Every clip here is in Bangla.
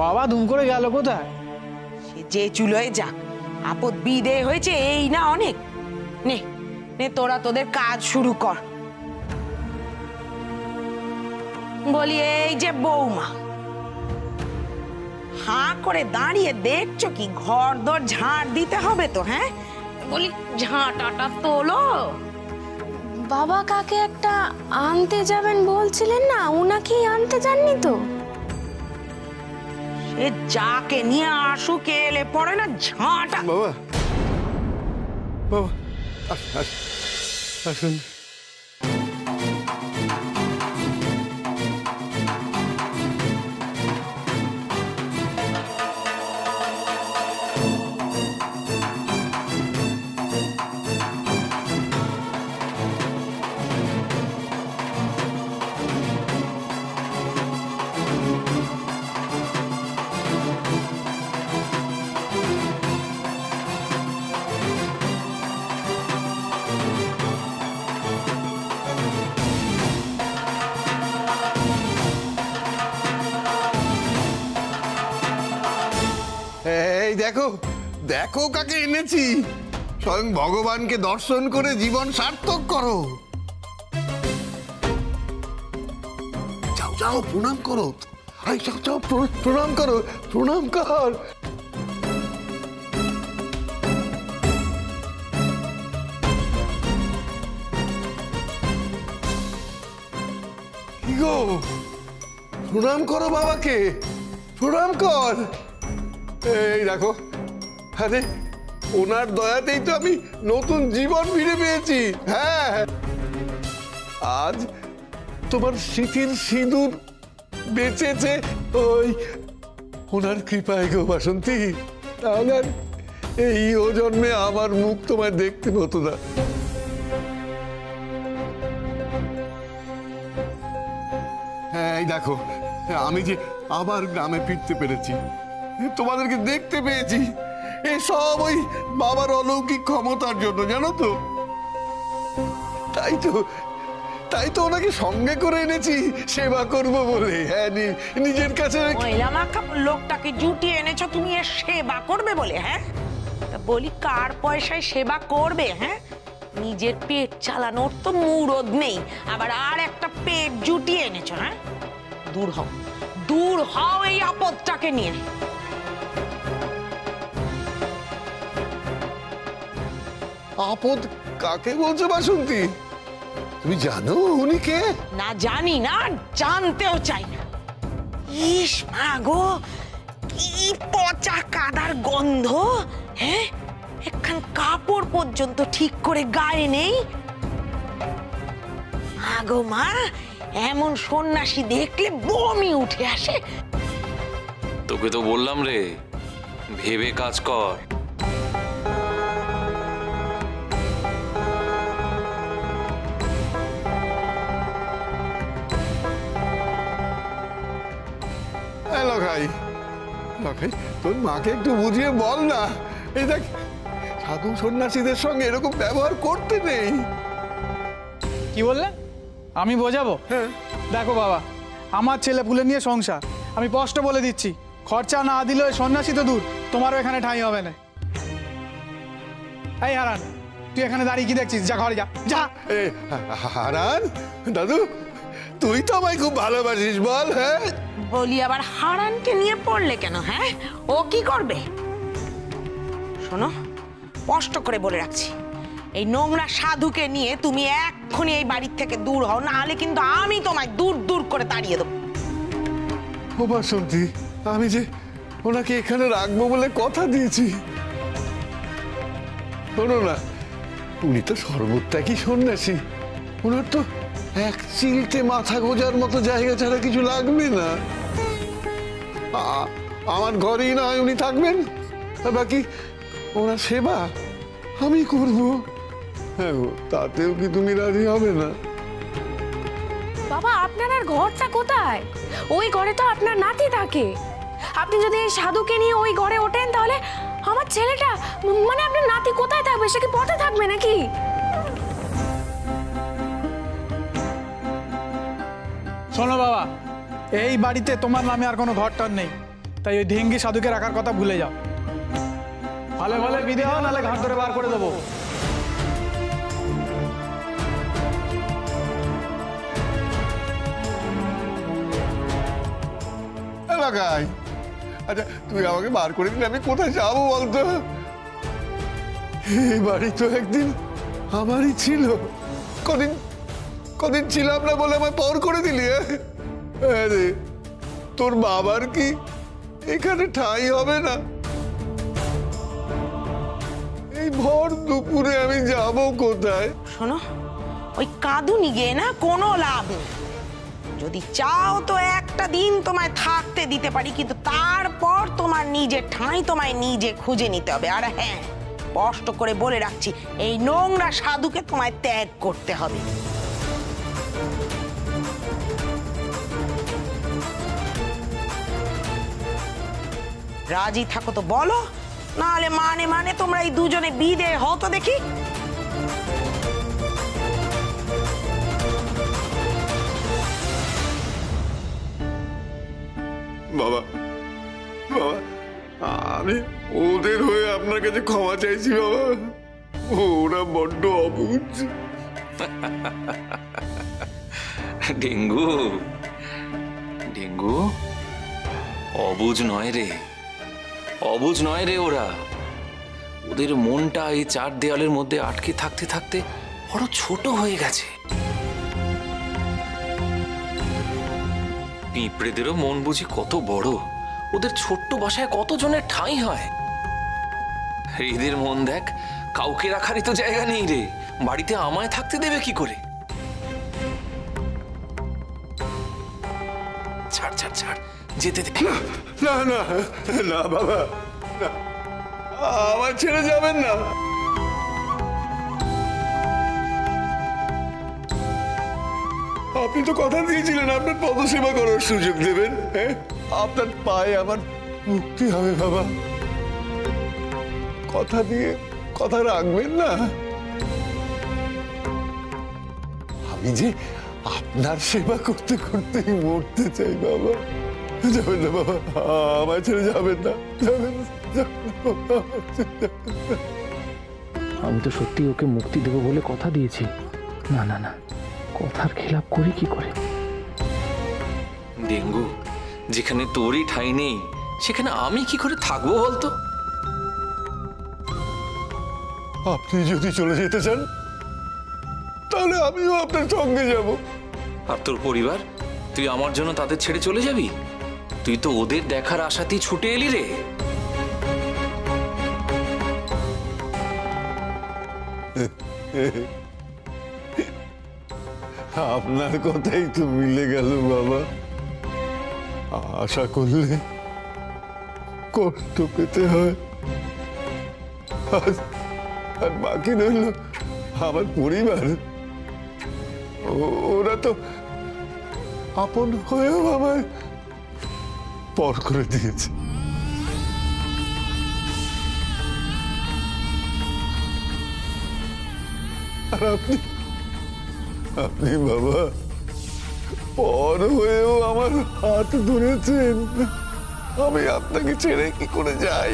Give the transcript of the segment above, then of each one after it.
বাবা দুম করে গেল কোথায়? সে যে চুলোয় যাক, আপদ বিদে হয়েছে এই না অনেক। নে নে তোরা তোদের কাজ শুরু কর। বলি এই যে বৌমা, হাঁ করে দাঁড়িয়ে দেখছো কি? ঘর দর ঝাড় দিতে হবে তো। হ্যাঁ বলি ঝাঁটাটা তোলো। বাবা কাকে একটা আনতে যাবেন বলছিলেন না, উনাকে আনতে যাননি তো? সে যাকে নিয়ে আসুক, এলে পড়ে না ঝাঁটা। বাবা বাবা আসুন। এই দেখো দেখো কাকে এনেছি। স্বয়ং ভগবানকে দর্শন করে জীবন সার্থক করো। যাও যাও প্রণাম করো। যাও যাও প্রণাম করো, প্রণাম কর। কি গো, প্রণাম করো বাবাকে, প্রণাম কর। এই দেখো, আরে ওনার দয়াতেই তো আমি নতুন জীবন ফিরে পেয়েছি। হ্যাঁ, আজ তোমার শীতের সিঁদুর বেঁচেছে ওই ওনার কৃপায় গো বাসন্তী। তাহলে আর এই ও জন্মে আমার মুখ তোমায় দেখতে হতো না। হ্যাঁ এই দেখো, আমি যে আবার গ্রামে ফিরতে পেরেছি, তোমাদেরকে দেখতে পেয়েছি, এই সব ওই বাবার অলৌকিক ক্ষমতার জন্য, জানো তো। তাই তো ওনাকে সঙ্গে করে এনেছি সেবা করব বলে। হ্যাঁ, নিজের কাছে লোকটাকে জুটিয়ে এনেছো তুমি এর সেবা করবে বলে। হ্যাঁ বলি কার পয়সায় সেবা করবে? হ্যাঁ, নিজের পেট চালানোর তো মুরদ নেই, আবার আর একটা পেট জুটিয়ে এনেছো। হ্যাঁ, দূর হও, দূর হও এই আপদটাকে নিয়ে। আপদ কাকে বলছো বাসন্তী? তুমি জানো উনি কে? না জানি না, জানতেও চাই না। ইস মা গো, কি পচা কাদার গন্ধ। হ্যাঁ, একখান কাপড় পর্যন্ত ঠিক করে গায়ে নেই। আগো মা, এমন সন্ন্যাসী দেখলে বমি উঠে আসে। তোকে তো বললাম রে, ভেবে কাজ কর। লখাই, তোর মাকে একটু বুঝিয়ে বল না। এই দেখ, সাধু সন্ন্যাসীদের সঙ্গে এরকম ব্যবহার করতে নেই। কি বললে? আমি বোঝাবো? হ্যাঁ। দেখো বাবা, আমার ছেলে পুলে নিয়ে সংসার, আমি স্পষ্ট বলে দিচ্ছি, খরচা না দিলে ওই সন্ন্যাসী তো দূর, তোমারও এখানে ঠাঁই হবে না। এই হারান, তুই এখানে দাঁড়িয়ে কি দেখছিস? যা ঘরে যা, যা। হারান দাদু, তুই তো আমায় খুব ভালোবাসিস, বল। হ্যাঁ বলি আবার হারানকে নিয়ে পড়লে কেন? হ্যাঁ, ও কি করবে? শোনো, স্পষ্ট করে বলে রাখছি, এই নোংরা সাধুকে নিয়ে তুমি এক্ষুনি এই বাড়ির থেকে দূর হও, না হলে কিন্তু আমি তোমায় দূর দূর করে তাড়িয়ে দেবো। ও বাসন্তী, আমি যে ওনাকে এখানে রাখবো বলে কথা দিয়েছি। শোনো না, উনি তো সর্বত্যাগী সন্ন্যাসী, ওনার তো এক চিলতে মাথা গোজার মতো জায়গা ছাড়া কিছু লাগবে না। আমার ঘরেই না হয় উনি থাকবেন, বাকি ওনার সেবা আমি করব। হ্যাঁ, তাতেও কি তুমি রাজি হবে না? বাবা, আপনার আর ঘরটা কোথায়? ওই ঘরে তো আপনার নাতি থাকে। আপনি যদি এই সাধুকে নিয়ে ওই ঘরে ওঠেন, তাহলে আমার ছেলেটা, মানে আপনার নাতি কোথায় থাকবে? সে কি পথে থাকবে নাকি? শোনো বাবা, এই বাড়িতে তোমার নামে আর কোনো ঘরটর নেই। তাই ওই ঢেঙ্গি সাধুকে রাখার কথা ভুলে যাও। ভালো ভালো বিদে হও, নাহলে ঘাট ধরে বার করে দেবো। এলাকায় আচ্ছা তুই আমাকে বার করে দিলে আমি কোথায় যাবো বলতো? এই বাড়ি তো একদিন আমারই ছিল, কদিন কদিন ছিলাম না বলে আমায় পর করে দিলি। আরে তোর বাবার কি এখানে ঠাঁই হবে না? এই ভর দুপুরে আমি যাব কোথায়? শোনো, ওই কাঁদুনি গিয়ে না কোনো লাভ নেই। যদি চাও তো একটা দিন তোমায় থাকতে দিতে পারি, কিন্তু তারপর তোমার নিজের ঠাঁই তোমায় নিজে খুঁজে নিতে হবে। আর হ্যাঁ, স্পষ্ট করে বলে রাখছি, এই নোংরা সাধুকে তোমায় ত্যাগ করতে হবে। রাজি থাকো তো বলো, নাহলে মানে মানে তোমরা এই দুজনে বিদে হও তো দেখি। বাবা বাবা আমি ওদের হয়ে আপনার কাছে ক্ষমা চাইছি বাবা, ওরা বড্ড অবুঝ। ডেঙ্গু ডেঙ্গু অবুঝ নয় রে, অবুঝ নয় রে। ওদের মনটা এই চার দেয়ালের মধ্যে আটকে থাকতে থাকতে বড় ছোট হয়ে গেছে। পিঁপড়েদেরও মন বুঝি কত বড়, ওদের ছোট্ট বাসায় কতজনের ঠাঁই হয়। এদের মন দেখ, কাউকে রাখারই তো জায়গা নেই রে, বাড়িতে আমায় থাকতে দেবে কি করে? ছাড় ছাড় ছাড়, যেতে দে। না না না বাবা, না, আমার ছেড়ে যাবেন না। আপনি তো কথা দিয়েছিলেন আপনার পদসেবা করার সুযোগ দেবেন। হ্যাঁ, আপনার পায়ে আমার মুক্তি হবে বাবা, কথা দিয়ে কথা রাখবেন না। আমি যে আপনার সেবা করতে করতেই মরতে চাই বাবা। যাবেন না বাবা, আমার ছেড়ে যাবেন না, যাবেন না। আমি তো সত্যি ওকে মুক্তি দেবো বলে কথা দিয়েছি। না না না, কথার খেলাপ করি কি করে? ডেঙ্গু, যেখানে তোরই ঠাঁই নেই সেখানে আমি কি করে থাকবো বলতো? আপনি যদি চলে যেতে চান তাহলে আমিও আপনার সঙ্গে যাব। আর তোর পরিবার, তুই আমার জন্য তাদের ছেড়ে চলে যাবি? তুই তো ওদের দেখার আশাতেই ছুটে এলি রে। আপনার কথাই তো মিলে গেল বাবা। আশা করলে কষ্ট পেতে হয়, আর বাকি রইল আমার পরিবার। ওরা তো আপন হয়েও আমায় পর করে দিয়েছে। আর আপনি আপনি বাবা পর হয়েও আমার হাত ধরেছেন, আমি আপনাকে ছেড়ে কি করে যাই?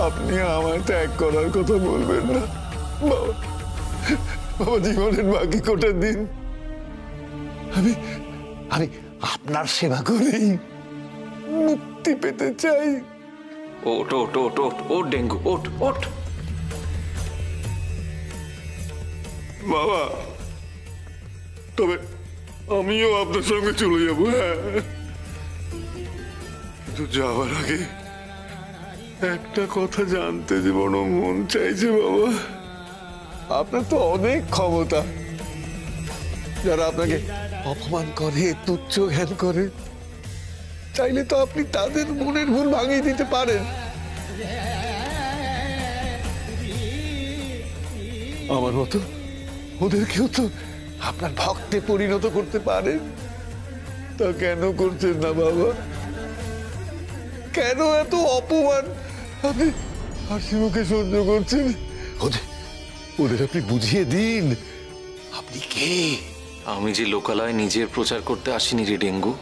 আপনি আমায় ত্যাগ করার কথা বলবেন না বাবা। বাবা, জীবনের বাকি কটা দিন আমি আমি আপনার সেবা করেই মুক্তি পেতে চাই। ওট ওট ওট ওট ওট ডেঙ্গু, ওট ওট। বাবা, তবে আমিও আপনার সঙ্গে চলে যাব। হ্যাঁ, কিন্তু যাওয়ার আগে একটা কথা জানতে যে বড় মন চাইছে বাবা। আপনার তো অনেক ক্ষমতা, যারা আপনাকে অপমান করে, তুচ্ছ জ্ঞান করে, চাইলে তো আপনি তাদের মনের ভুল ভাঙিয়ে দিতে পারেন। আমার মতো ওদেরকেও তো আপনার ভক্তে পরিণত করতে পারেন। তা কেন করছেন না বাবা? কেন এত অপমান আপনি হাসি মুখে সহ্য করছেন? ওদের আপনি বুঝিয়ে দিন আপনি কে। আমি যে লোকালয়ে নিজের প্রচার করতে আসিনি রে ডেঙ্গু,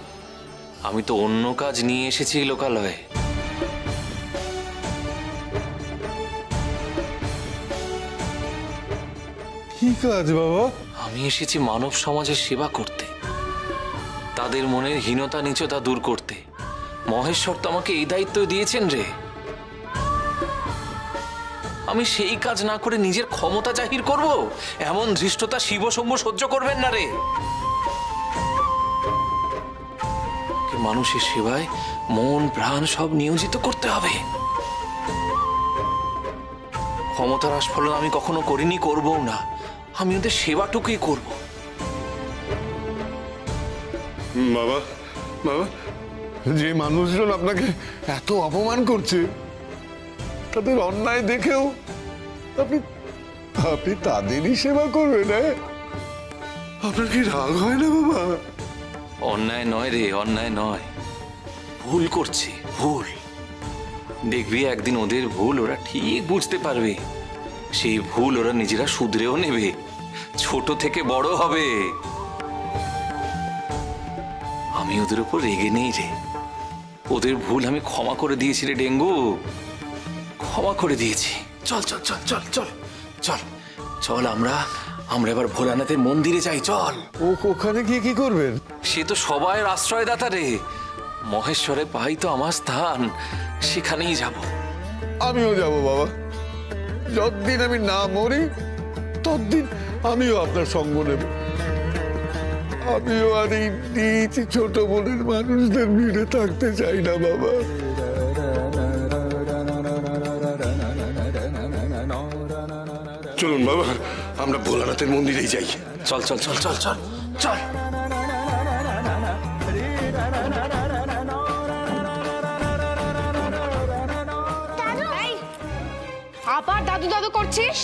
আমি তো অন্য কাজ নিয়ে এসেছি এই লোকালয়ে। কি কাজ বাবা? আমি এসেছি মানব সমাজের সেবা করতে, তাদের মনের হীনতা নীচতা দূর করতে। মহেশ্বর তো আমাকে এই দায়িত্ব দিয়েছেন রে। আমি সেই কাজ না করে নিজের ক্ষমতা জাহির করব, এমন ধৃষ্টতা শিব শম্ভু সহ্য করবেন না রে। মানুষের সেবায় মন প্রাণ সব নিয়োজিত করতে হবে। ক্ষমতার আস্ফলন আমি কখনো করিনি, করবও না। আমি ওদের সেবাটুকুই করব। বাবা বাবা, যে মানুষজন আপনাকে এত অপমান করছে, তাদের অন্যায় দেখেও আপনি আপনি তাদেরই সেবা করবেন? হ্যাঁ, আপনার কি রাগ হয় না বাবা? অন্যায় নয় রে, অন্যায় নয়। ভুল করছে, ভুল। দেখবি একদিন ওদের ভুল ওরা ঠিক বুঝতে পারবে। সেই ভুল ওরা নিজেরা শুধরেও নেবে, ছোট থেকে বড় হবে। আমি ওদের উপর রেগে নেই রে। ওদের ভুল আমি ক্ষমা করে দিয়েছি রে ডেঙ্গু, ক্ষমা করে দিয়েছি। চল চল চল চল চল চল চল, আমরা এবার ভোলানাথের মন্দিরে যাই। চল। ওখানে গিয়ে কি করবেন? সে তো সবাই আশ্রয়দাতা রে। মহেশ্বরে পাই তো আমার স্থান, সেখানেই যাব। আমিও যাব বাবা। যতদিন আমি না মরি ততদিন আমিও আপনার সঙ্গ নেব। আমিও আর এই নিচ ছোট বোনের মানুষদের ভিড়ে থাকতে চাই না বাবা। চলুন বাবা, আমরা ভোলানাথের মন্দিরেই যাই। চল চল চল চল চল চল। আবার দাদু দাদু করছিস?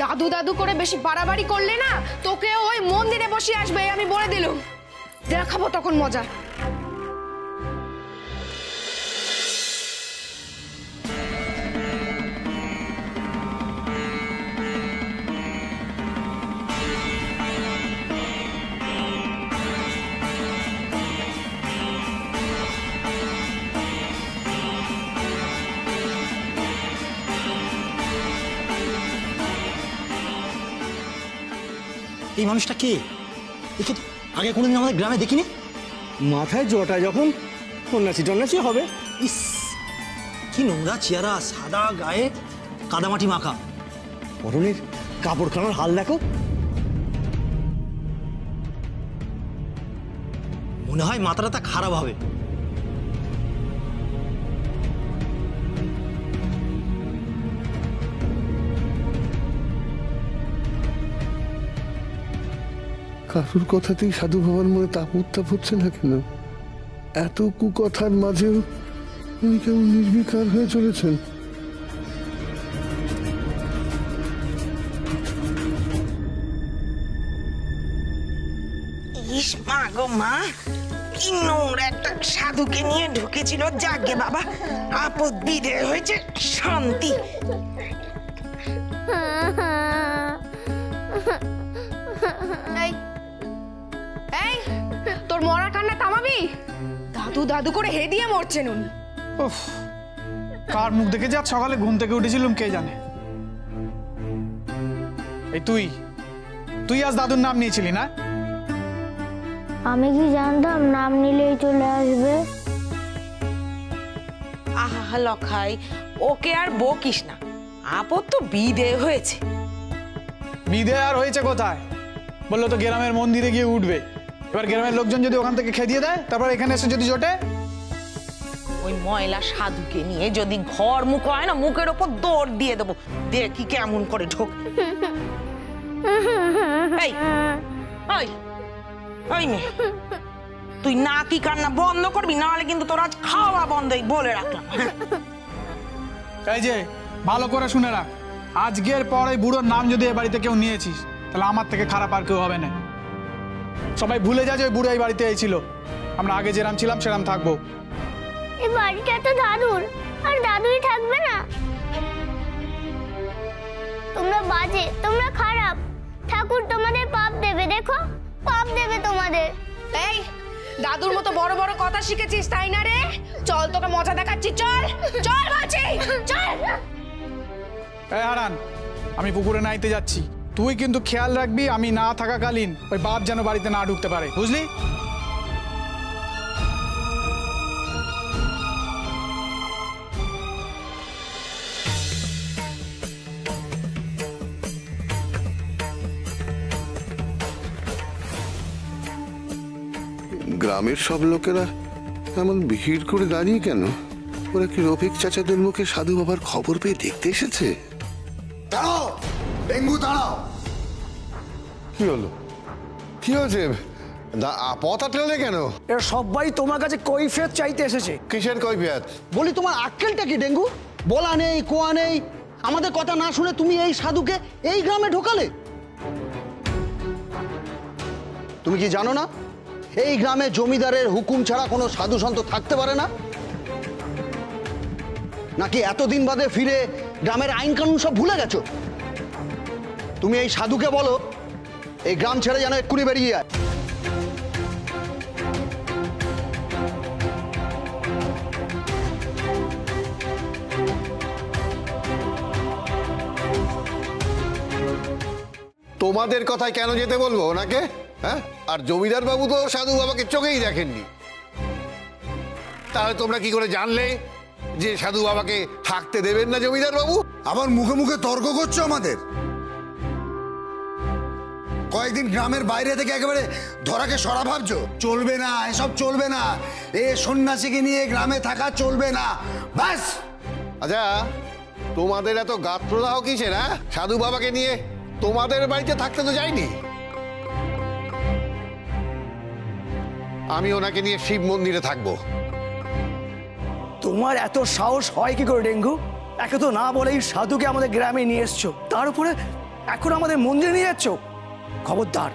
দাদু দাদু করে বেশি বাড়াবাড়ি করলে না, তোকে ওই মন্দিরে বসে আসবে, আমি বলে দিলুম। দেখাবো তখন মজা। এই মানুষটা কে? একে তো আগে কোনোদিন আমাদের গ্রামে দেখিনি। মাথায় জটা যখন সন্ন্যাসী টন্যাসী হবে। ইস, কি নোংরা চেহারা, সাদা গায়ে কাদামাটি মাখা, পরনের কাপড়খানার হাল দেখো। মনে হয় মাথাটা খারাপ হবে। কারুর কথাতেই সাধু বাবার মনে তাপ উত্তাপ হচ্ছে না কেন? এত কুকথার মাঝেও উনি কেমন নির্বিকার হয়ে চলেছেন। ইস মা গো মা, কি নোংরা একটা সাধুকে নিয়ে ঢুকেছিল। যাগে বাবা, আপদ বিদায় হয়েছে, শান্তি। এই, তোর মরা কান্না থামাবি? দাদু দাদু করে হে দিয়ে মরছেন উনি। উফ, কার মুখ দেখে যা সকালে ঘুম থেকে উঠেছিলাম কে জানে। এই তুই আজ দাদুর নাম নিয়েছিলি না? আমি কি জানতাম নাম নিলেই চলে আসবে? আহা লখাই, ওকে আর বকিস না। আপদ তো বিদে হয়েছে। বিদে আর হয়েছে কোথায়? বললো তো গ্রামের মন্দিরে গিয়ে উঠবে। এবার গ্রামের লোকজন যদি ওখান থেকে খেদিয়ে দেয়, তারপর এখানে এসে যদি জোটে, ওই ময়লা সাধুকে নিয়ে যদি ঘর মুখ হয় না, মুখের ওপর দৌড় দিয়ে দেবো। দেখি কেমন করে ঢোক। এই ওই ওই মেয়ে, তুই নাকি কান্না বন্ধ করবি, নাহলে কিন্তু তোর আজ খাওয়া বন্ধই বলে রাখলাম। এই যে ভালো করে শুনে রাখ, আজকের পর এই বুড়োর নাম যদি এ বাড়িতে কেউ নিয়েছিস, তাহলে আমার থেকে খারাপ আর কেউ হবে না। সবাই ভুলে যায় যে ওই বুড়ো এই বাড়িতে ছিল। আমরা আগে যেরাম ছিলাম সেরাম থাকবো। এই বাড়িটা তো দাদুর, আর দাদুই থাকবে না। তোমরা বাজে, তোমরা খারাপ। ঠাকুর তোমাদের পাপ দেবে, দেখো পাপ দেবে তোমাদের। এই দাদুর মতো বড় বড় কথা শিখেছিস তাই না রে? চল তোকে মজা দেখাচ্ছি, চল চল বলছি, চল। এই হারান, আমি পুকুরে নাইতে যাচ্ছি, তুই কিন্তু খেয়াল রাখবি আমি না থাকাকালীন ওই বাপ যেন বাড়িতে না ঢুকতে পারে, বুঝলি? গ্রামের সব লোকেরা এমন ভিড় করে দাঁড়িয়ে কেন? ওরা কি রফিক চাচাদের মুখে সাধু বাবার খবর পেয়ে দেখতে এসেছে? দাঁড়াও ডেঙ্গু, দাঁড়াও। কি হলো? কি হয়েছে? পথ আটলে কেন? এরা সবাই তোমার কাছে কৈফিয়ত চাইতে এসেছে। কিসের কৈফিয়ত? বলি তোমার আক্কেলটা কি ডেঙ্গু? বলা নেই কোয়া নেই, আমাদের কথা না শুনে তুমি এই সাধুকে এই গ্রামে ঢোকালে। তুমি কি জানো না এই গ্রামে জমিদারের হুকুম ছাড়া কোনো সাধু সন্ত থাকতে পারে না? নাকি এতদিন বাদে ফিরে গ্রামের আইন কানুন সব ভুলে গেছো? তুমি এই সাধুকে বলো এই গ্রাম ছেড়ে যেন এক্ষুনি বেরিয়ে যায়। তোমাদের কথায় কেন যেতে বলবো ওনাকে? হ্যাঁ, আর জমিদার বাবু তো সাধু বাবাকে চোখেই দেখেননি, তাহলে তোমরা কি করে জানলে যে সাধু বাবাকে থাকতে দেবেন না জমিদার বাবু? আবার মুখে মুখে তর্ক করছো আমাদের। কয়েকদিন গ্রামের বাইরে থেকে একেবারে ধরাকে সরা ভাবছো? চলবে না, এসব চলবে না। এ সন্ন্যাসীকে নিয়ে গ্রামে থাকা চলবে না, ব্যাস। আচ্ছা, তোমাদের এত গাত্রদাহ কিসের? হ্যাঁ, সাধু বাবাকে নিয়ে তোমাদের বাড়িতে থাকতে তো যাইনি। আমি ওনাকে নিয়ে শিব মন্দিরে থাকবো। তোমার এত সাহস হয় কি করে ডেঙ্গু? একে তো না বলেই সাধুকে আমাদের গ্রামে নিয়ে এসছো, তার উপরে এখন আমাদের মন্দিরে নিয়ে যাচ্ছ। খবরদার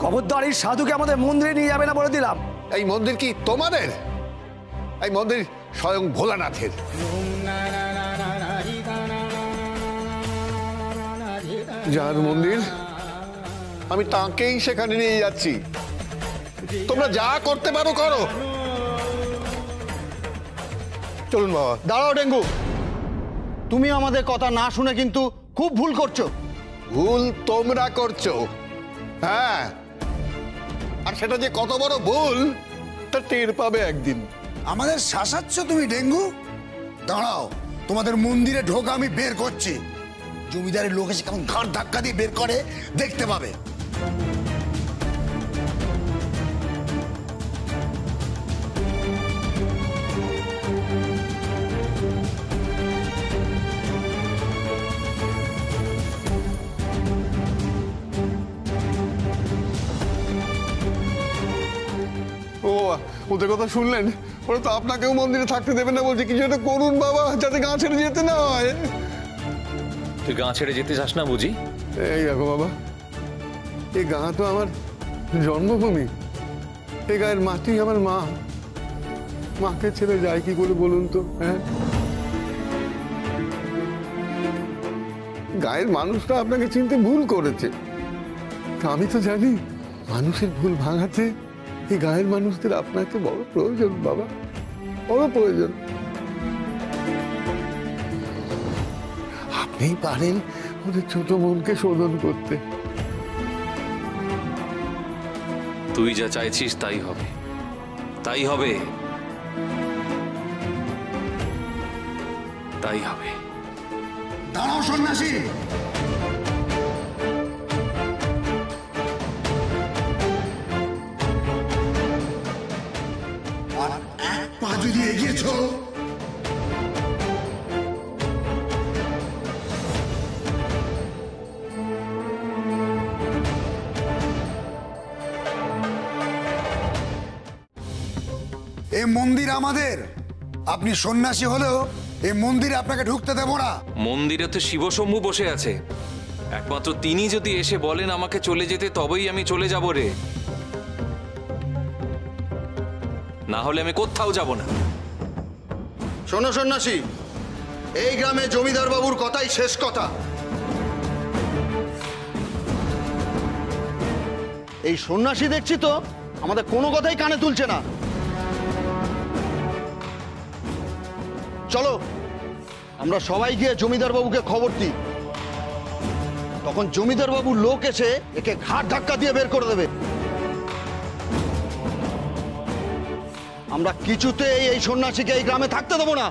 খবরদার, এই সাধুকে আমাদের মন্দিরে নিয়ে যাবে না বলে দিলাম। এই মন্দির কি তোমাদের? এই মন্দির স্বয়ং ভোলানাথের। যার মন্দির আমি তাকেই সেখানে নিয়ে যাচ্ছি। তোমরা যা করতে পারো করো। চলুন বাবা। দাঁড়াও ডেঙ্গু, তুমি আমাদের কথা না শুনে কিন্তু খুব ভুল করছো। ভুল তোমরা করছো, হ্যাঁ, আর সেটা যে কত বড় ভুল তা টের পাবে একদিন। আমাদের শাসাচ্ছ তুমি ডেঙ্গু? দাঁড়াও, তোমাদের মন্দিরে ঢোকা আমি বের করছি। জমিদারের লোক এসে কেমন ঘাড় ধাক্কা দিয়ে বের করে দেখতে পাবে। ও, ওদের কথা শুনলেন? ওরা তো আপনাকেও মন্দিরে থাকতে দেবে না বলছে। কিছু একটা করুন বাবা, যাতে গাঁ ছেড়ে যেতে না হয়। তুই গাঁ ছেড়ে যেতে চাস না বুঝি? এই দেখো বাবা, এই গাঁ তো আমার জন্মভূমি। এই গায়ের মাটি আমার মা। মাকে ছেড়ে যায় কি করে বলুন তো? হ্যাঁ, গায়ের মানুষটা আপনাকে চিনতে ভুল করেছে। আমি তো জানি মানুষের ভুল ভাঙাতে এই গায়ের মানুষদের আপনাকে বড় প্রয়োজন বাবা, বড় প্রয়োজন। আপনি পারেন ওদের ছোট মনকে শোধন করতে। তুই যা চাইছিস তাই হবে, তাই হবে, তাই হবে। দাঁড়াও সন্ন্যাসী, আর এক পা যদি এগিয়েছো এই মন্দির আমাদের। আপনি সন্ন্যাসী হলেও এই মন্দিরে আপনাকে ঢুকতে দেব না। মন্দিরে তো শিবশম্ভু বসে আছে, একমাত্র তিনি যদি এসে বলেন আমাকে চলে যেতে তবেই আমি চলে যাব রে, না হলে আমি কোথাও যাব না। শোনো সন্ন্যাসী, এই গ্রামে জমিদার বাবুর কথাই শেষ কথা। এই সন্ন্যাসী দেখছি তো আমাদের কোনো কথাই কানে তুলছে না। চলো আমরা সবাই গিয়ে জমিদার বাবুকে খবর দিই, তখন জমিদার বাবুর লোক এসে একে ঘাট ধাক্কা দিয়ে বের করে দেবে। আমরা কিছুতেই এই সন্ন্যাসীকে এই গ্রামে থাকতে দেবো না।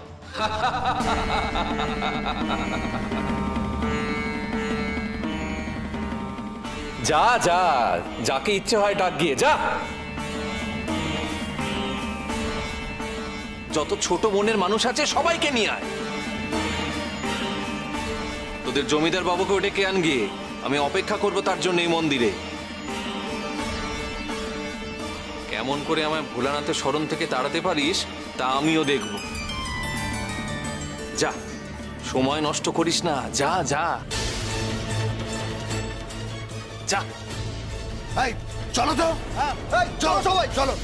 যা যা, যাকে ইচ্ছে হয় ডাক গিয়ে যা। যত ছোট মনের মানুষ আছে সবাইকে নিয়ে আয়। তোদের জমিদার বাবুকে ওটা কে আন গিয়ে, আমি অপেক্ষা করব তার জন্য এই মন্দিরে। কেমন করে আমায় ভোলানাথের শরণ থেকে তাড়াতে পারিস তা আমিও দেখব। যা, সময় নষ্ট করিস না, যা যা যা। এই চলো তো, চলো সবাই চলো।